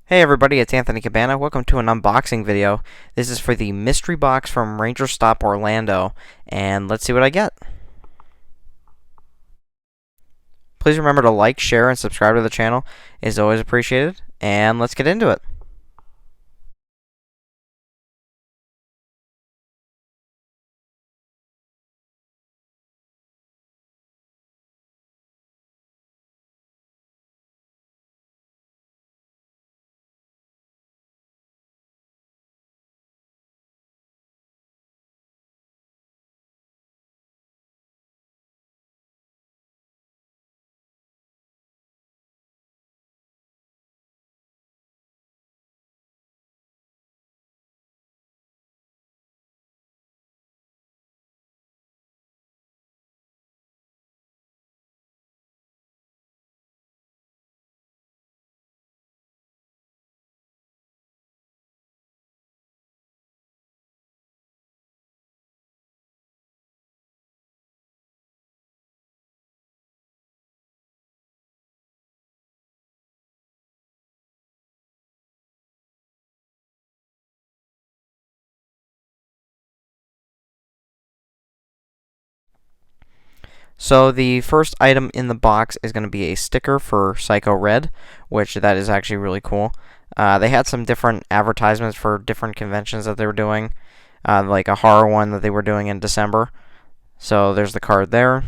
Hey everybody, it's Anthony Cabana. Welcome to an unboxing video. This is for the mystery box from RANGERSTOP Orlando, and let's see what I get. Please remember to like, share, and subscribe to the channel. It's always appreciated, and let's get into it. So the first item in the box is going to be a sticker for Psycho Red, which that is actually really cool. They had some different advertisements for different conventions that they were doing, like a horror one that they were doing in December. So there's the card there.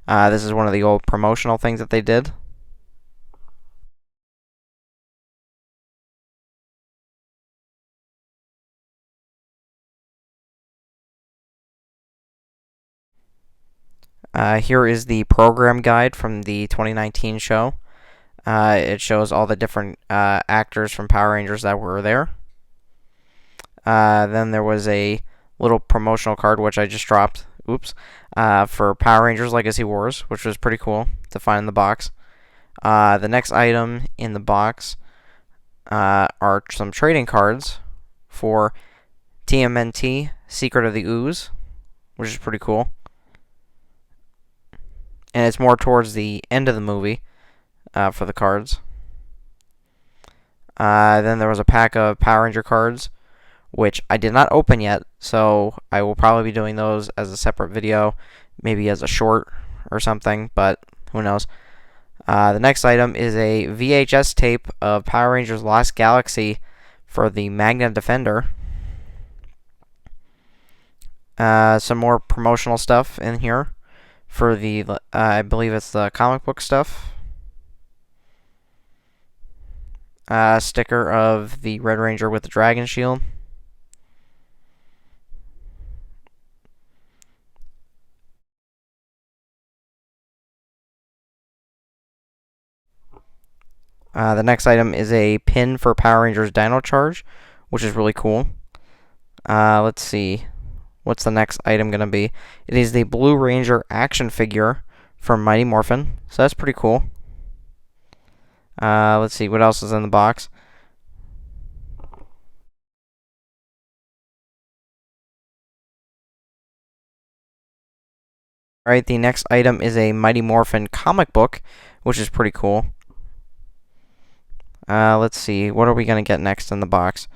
This is one of the old promotional things that they did. Here is the program guide from the 2019 show. It shows all the different actors from Power Rangers that were there. Then there was a little promotional card, which I just dropped. Oops. For Power Rangers Legacy Wars, which was pretty cool to find in the box. The next item in the box are some trading cards for TMNT Secret of the Ooze, which is pretty cool. And it's more towards the end of the movie for the cards. Then there was a pack of Power Ranger cards, which I did not open yet, so I will probably be doing those as a separate video, maybe as a short or something, but who knows. The next item is a VHS tape of Power Rangers Lost Galaxy for the Magna Defender. Some more promotional stuff in here for the, I believe it's the comic book stuff. Sticker of the Red Ranger with the Dragon Shield. The next item is a pin for Power Rangers Dino Charge, which is really cool. Let's see. What's the next item going to be? It is the Blue Ranger action figure from Mighty Morphin, so that's pretty cool. Let's see. What else is in the box? Alright, the next item is a Mighty Morphin comic book, which is pretty cool. Let's see. What are we going to get next in the box?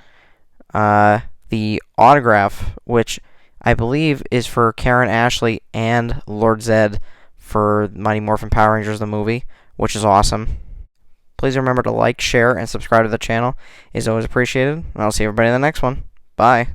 The autograph, which I believe is for Karen Ashley and Lord Zed for Mighty Morphin Power Rangers the movie, which is awesome. Please remember to like, share, and subscribe to the channel. It's always appreciated. And I'll see everybody in the next one. Bye.